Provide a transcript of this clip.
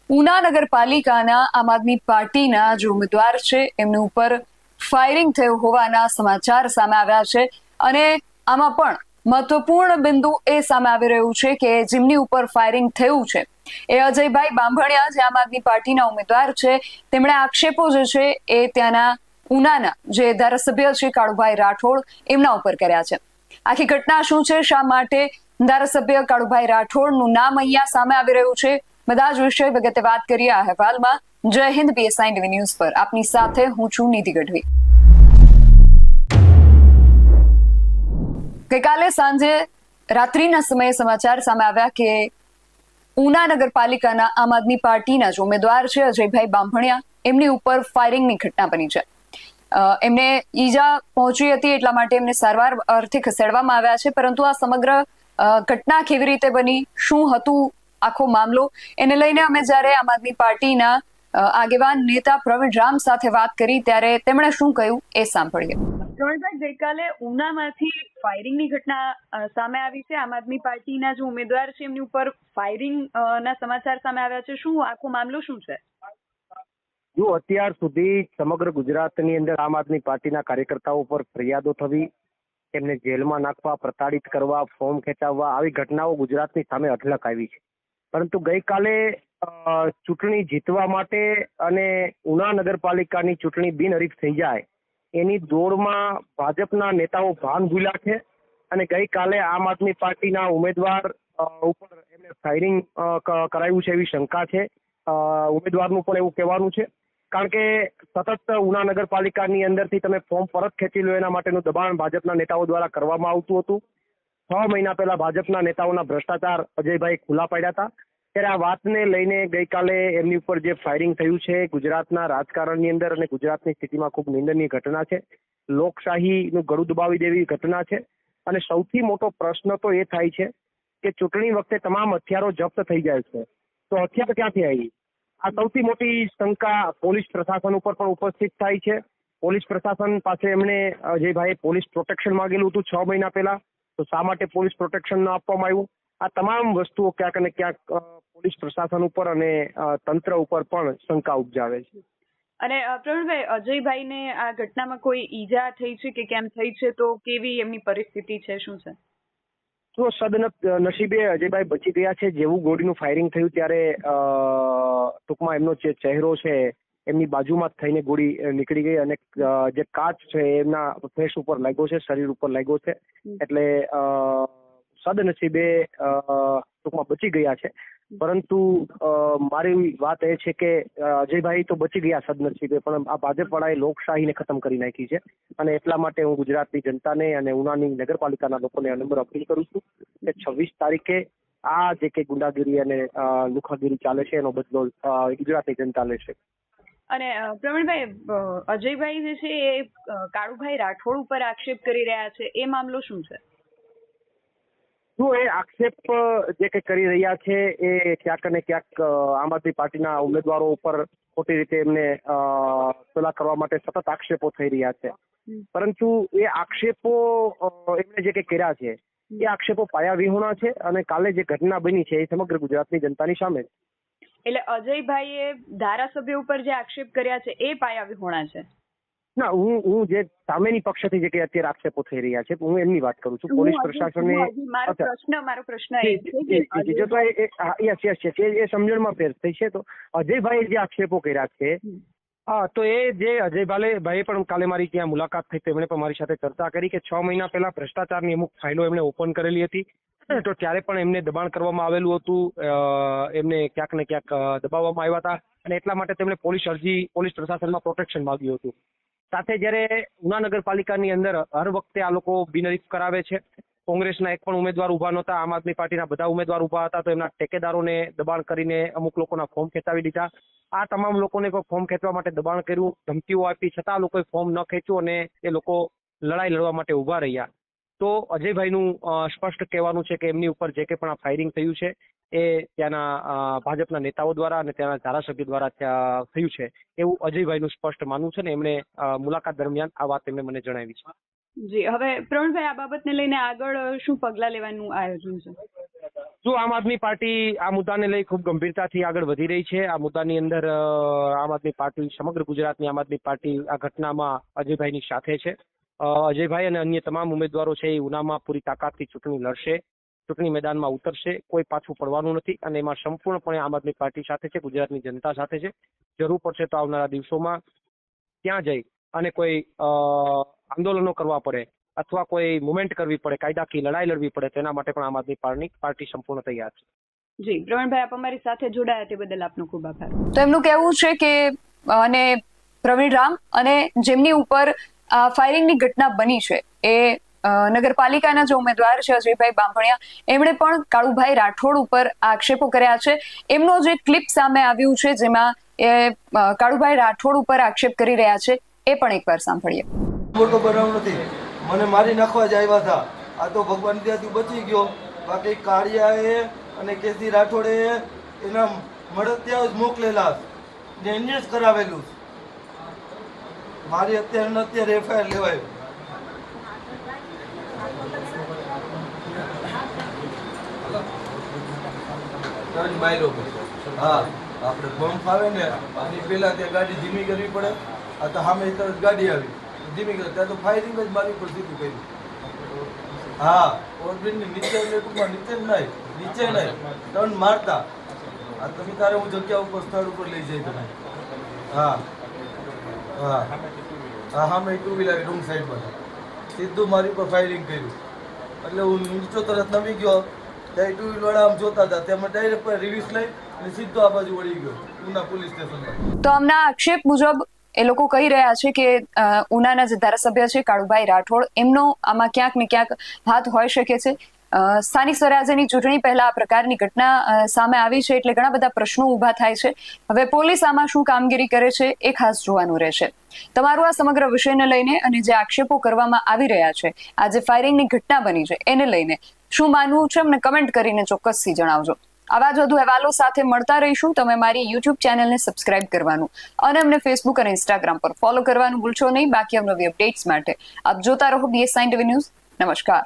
ઉના નગરપાલિકાના આમ આદમી પાર્ટીના જે ઉમેદવાર છે એમની ઉપર ફાયરિંગ થયું હોવાના સમાચાર સામે આવ્યા છે અને આમાં પણ મહત્વપૂર્ણ બિંદુ એ સામે આવી રહ્યું છે કે જેમની ઉપર ફાયરિંગ થયું છે એ અજયભાઈ બાંભણિયા જે આમ આદમી પાર્ટીના ઉમેદવાર છે તેમણે આક્ષેપો જે છે એ ત્યાંના ઉનાના જે ધારાસભ્ય છે કાળુભાઈ રાઠોડ એમના ઉપર કર્યા છે। આખી ઘટના શું છે, શા માટે ધારાસભ્ય કાળુભાઈ રાઠોડનું નામ અહીંયા સામે આવી રહ્યું છે, બધા જ વિષય વિગતે વાત કરીએ આ અહેવાલમાં। જય હિન્દ, BSI ટીવી ન્યૂઝ પર આપની સાથે હું છું નિધિ ગઢવી। ગઈકાલે સાંજે રાત્રિના સમયે સમાચાર સામે આવ્યા કે ઉના નગરપાલિકાના આમ આદમી પાર્ટીના જે ઉમેદવાર છે અજયભાઈ બાંભણિયા એમની ઉપર ફાયરિંગની ઘટના બની છે। એમને ઈજા પહોંચી હતી એટલા માટે એમને સારવાર અર્થે ખસેડવામાં આવ્યા છે, પરંતુ આ સમગ્ર ઘટના કેવી રીતે બની, શું હતું આખો મામલો, એને લઈને અમે જ્યારે આમ આદમી પાર્ટીના આગેવાન નેતા પ્રવીણ રામ સાથે વાત કરી ત્યારે તેમણે શું કહ્યું એ સાંભળીએ। પ્રવીણભાઈ, ગઈકાલે ઉનામાંથી ફાયરિંગની ઘટના સામે આવી છે। આમ આદમી પાર્ટીના જે ઉમેદવાર છે એમની ઉપર ફાયરિંગ ના સમાચાર સામે આવ્યા છે, શું આખો મામલો શું છે? જો અત્યાર સુધી સમગ્ર ગુજરાતની અંદર આમ આદમી પાર્ટીના કાર્યકર્તાઓ પર ફરિયાદો થવી, તેમને જેલમાં નાખવા, પ્રતાડિત કરવા, ફોર્મ ખેંચાવવા, આવી ઘટનાઓ ગુજરાતની સામે અઢળક આવી છે। પરંતુ ગઈકાલે ચૂંટણી જીતવા માટે અને ઉના નગરપાલિકાની ચૂંટણી બિનહરીફ થઈ જાય એની દોડમાં ભાજપના નેતાઓ ભાન ભૂલ્યા છે અને ગઈકાલે આમ આદમી પાર્ટીના ઉમેદવાર ઉપર એમને ફાયરિંગ કરાયું છે એવી શંકા છે। ઉમેદવારનું પણ એવું કહેવાનું છે, કારણ કે સતત ઉના નગરપાલિકાની અંદરથી તમે ફોર્મ પરત ખેંચી લો એના માટેનું દબાણ ભાજપના નેતાઓ દ્વારા કરવામાં આવતું હતું। 6 મહિના પહેલા ભાજપના નેતાઓના ભ્રષ્ટાચાર અજયભાઈ ખુલ્લા પાડ્યા હતા, ત્યારે આ વાતને લઈને ગઈકાલે એમની ઉપર જે ફાયરિંગ થયું છે ગુજરાતના રાજકારણની અંદર અને ગુજરાતની સ્થિતિમાં ખૂબ નિંદનીય ઘટના છે। લોકશાહીનું ગળું દબાવી દેવી ઘટના છે અને સૌથી મોટો પ્રશ્ન તો એ થાય છે કે ચૂંટણી વખતે તમામ હથિયારો જપ્ત થઈ જાય છે, તો હથિયાર ક્યાંથી આવી? આ સૌથી મોટી શંકા પોલીસ પ્રશાસન ઉપર પણ ઉપસ્થિત થાય છે। પોલીસ પ્રશાસન પાસે એમણે અજયભાઈ પોલીસ પ્રોટેક્શન માંગેલું હતું 6 મહિના પહેલા, તો શા માટે પોલીસ પ્રોટેક્શન ન આપવામાં આવ્યું? આ તમામ વસ્તુઓ ક્યાંક ને ક્યાંક પોલીસ પ્રશાસન ઉપર અને તંત્ર ઉપર પણ શંકા ઉપજાવે છે। અને પ્રવીણભાઈ, અજયભાઈને આ ઘટનામાં કોઈ ઈજા થઈ છે કે કેમ થઈ છે, તો કેવી એમની પરિસ્થિતિ છે, શું છે? તો સદનસીબે અજયભાઈ બચી ગયા છે। જેવું ગોળીનું ફાયરિંગ થયું ત્યારે ટૂંકમાં એમનો જે ચહેરો છે એમની બાજુમાં થઈને ગોળી નીકળી ગઈ અને જે કાચ છે એમના ફેસ ઉપર લાગ્યો છે, શરીર ઉપર લાગ્યો છે, એટલે સદનસીબે ટૂંકમાં બચી ગયા છે। પરંતુ મારી વાત એ છે કે અજયભાઈ તો બચી ગયા સદનસીબે, પણ આ ભાજપવાળાએ લોકશાહીને ખતમ કરી નાખી છે અને એટલા માટે હું ગુજરાતની જનતાને અને ઉનાની નગરપાલિકાના લોકોને નમ્ર અપીલ કરું છું કે 26 તારીખે આ જે કે ગુંડાગીરી અને લુખાગીરી ચાલે છે એનો બદલો ગુજરાતની જનતા લેશે। અને પ્રવીણભાઈ, અજયભાઈ જે છે એ કાળુભાઈ રાઠોડ ઉપર આક્ષેપ કરી રહ્યા છે, એ મામલો શું છે? શું એ આક્ષેપ જે કે કરી રહ્યા છે એ ક્યાંક ને ક્યાંક આમ આદમી પાર્ટીના ઉમેદવારો ઉપર ખોટી રીતે એમને પેલા કરવા માટે સતત આક્ષેપો થઈ રહ્યા છે, પરંતુ એ આક્ષેપો એમને જે કે કર્યા છે એ આક્ષેપો પાયા વિહોણા છે અને કાલે જે ઘટના બની છે એ સમગ્ર ગુજરાતની જનતાની સામે છે। એટલે અજયભાઈએ ધારાસભ્ય ઉપર જે આક્ષેપ કર્યા છે એ પાયા વિહોણા છે? ના, હું જે સામેની પક્ષથી જે કે અત્યારે આક્ષેપો થઈ રહ્યા છે હું એમની વાત કરું છું। પોલીસ પ્રશાસને મારો પ્રશ્ન એ સમજણમાં ફેર થઈ છે। તો અજયભાઈએ જે આક્ષેપો કર્યા છે તો એ જે અજયભાઈ પણ કાલે મારી ત્યાં મુલાકાત થઈ, તેમણે પણ મારી સાથે ચર્ચા કરી કે 6 મહિના પહેલા ભ્રષ્ટાચારની અમુક ફાઇલો એમણે ઓપન કરેલી હતી, તો ત્યારે પણ એમને દબાણ કરવામાં આવેલું હતું, એમને ક્યાંક ને ક્યાંક દબાવવામાં આવ્યા હતા અને એટલા માટે તેમણે પોલીસ પ્રશાસનમાં પ્રોટેક્શન માંગ્યું હતું। સાથે જ્યારે ઉના નગરપાલિકાની અંદર હર વખતે આ લોકો બિનહરીફ કરાવે છે, કોંગ્રેસના એક પણ ઉમેદવાર ઉભા નહોતા, આમ આદમી પાર્ટીના બધા ઉમેદવાર ઉભા હતા, તો એમના ટેકેદારોને દબાણ કરીને અમુક લોકોના ફોર્મ ખેંચાવી દીધા। આ તમામ લોકોને ફોર્મ ખેંચવા માટે દબાણ કર્યું, ધમકીઓ આપી, છતાં લોકોએ ફોર્મ ન ખેંચ્યું અને એ લોકો લડાઈ લડવા માટે ઉભા રહ્યા। તો અજયભાઈનું સ્પષ્ટ કહેવાનું છે કે એમની ઉપર જે કે પણ આ ફાયરિંગ થયું છે એ ત્યાંના ભાજપના નેતાઓ દ્વારા અને ત્યાંના ધારાસભ્ય દ્વારા ત્યાં થયું છે એવું અજયભાઈનું સ્પષ્ટ માનવું છે ને એમણે મુલાકાત દરમિયાન આ વાત એમણે મને જણાવી છે। જી, હવે પ્રવીણભાઈ, આ બાબતને લઈને આગળ શું પગલાં લેવાનું આયોજન છે? જો આમ આદમી પાર્ટી આ મુદ્દાને લઈ ખૂબ ગંભીરતાથી આગળ વધી રહી છે. આ મુદ્દાની અંદર આમ આદમી પાર્ટી, સમગ્ર ગુજરાતની આમ આદમી પાર્ટી આ ઘટનામાં અજયભાઈની સાથે છે. અજયભાઈ અને અન્ય તમામ ઉમેદવારો છે એ ઉનામાં પૂરી તાકાતથી ચૂંટણી લડશે, ચૂંટણી મેદાનમાં ઉતરશે, કોઈ પાછું પડવાનું નથી અને એમાં સંપૂર્ણપણે આમ આદમી પાર્ટી સાથે છે, ગુજરાતની જનતા સાથે છે. જરૂર પડશે તો આવનારા દિવસોમાં ત્યાં જઈ અને કોઈ આંદોલનો કરવા પડે અથવા કોઈ મુવમેન્ટ કરવી પડે, કાયદાકીય લડાઈ લડવી પડે, તેના માટે પણ આમ આદમી પાર્ટી સંપૂર્ણ તૈયાર છે. જી પ્રવીણભાઈ, આપ અમારી સાથે જોડાયા તે બદલ આપનો ખૂબ આભાર. તો એમનું કહેવું છે કે અને પ્રવીણ રામ અને જેમની ઉપર ફાયરિંગની ઘટના બની છે એ નગરપાલિકાના જે ઉમેદવાર છે અજયભાઈ બાંભણિયા, એમણે પણ કાળુભાઈ રાઠોડ ઉપર આક્ષેપો કર્યા છે. એમનો જે ક્લિપ સામે આવ્યું છે જેમાં એ કાળુભાઈ રાઠોડ ઉપર આક્ષેપ કરી રહ્યા છે, એ પણ એકવાર સાંભળીએ. મોટો બનાવ નથી, મને મારી નાખવા જ આવ્યા હતા. આ તો ભગવાન ત્યાંથી બચી ગયો. બાકી કાળિયાએ અને કેસી રાઠોડે એના મળતિયા જ મોકલેલા ને એને જ કરાવેલું. મારી અત્યારે એફઆઈઆર લેવાય. હા, આપણે બમ્પ આવે ને એની પહેલા ત્યાં ગાડી ધીમી કરવી પડે. આ તો સામે તરત ગાડી આવી ધીમી કરી, ત્યાં તો ફાયરિંગ જ મારી ઉપર સીધું કર્યું. હા, ઓરબીનની નીચે ટૂંકમાં નીચે જ નહીં, નીચે નહીં, ટર્ન મારતા. આ તમે તારે હું જગ્યા ઉપર સ્થળ ઉપર લઈ જઈ તમે. હા હા હા, સામે ટુ વ્હીલર રૂમ સાઈડમાં સીધું મારી ઉપર ફાયરિંગ કર્યું. એટલે હું નીચો તરત નમી ગયો. ત્યાં ટુ વ્હીલવાળા આમ જોતા હતા, તેમાં ડાયરેક્ટ રિવ્યુઝ લઈ અને સીધો આ બાજુ વળી ગયો ઉના પોલીસ સ્ટેશનમાં. તો આમના આક્ષેપ મુજબ એ લોકો કહી રહ્યા છે કે ઉનાના જે ધારાસભ્ય છે કાળુભાઈ રાઠોડ, એમનો આમાં ક્યાંક ને ક્યાંક હાથ હોઈ શકે છે. સ્થાનિક સ્વરાજ્યની ચૂંટણી પહેલા આ પ્રકારની ઘટના સામે આવી છે એટલે ઘણા બધા પ્રશ્નો ઊભા થાય છે. હવે પોલીસ આમાં શું કામગીરી કરે છે એ ખાસ જોવાનું રહેશે. તમારું આ સમગ્ર વિષયને લઈને અને જે આક્ષેપો કરવામાં આવી રહ્યા છે, આ જે ફાયરિંગની ઘટના બની છે એને લઈને શું માનવું છે અમને કમેન્ટ કરીને ચોક્કસથી જણાવજો. આવા જ વધુ અહેવાલો સાથે મળતા રહીશું. તમે મારી યુટ્યુબ ચેનલને સબસ્ક્રાઇબ કરવાનું અને અમને ફેસબુક અને ઇન્સ્ટાગ્રામ પર ફોલો કરવાનું ભૂલશો નહીં. બાકી નવી અપડેટ્સ માટે આપ જોતા રહો BS9 TV ન્યૂઝ. નમસ્કાર.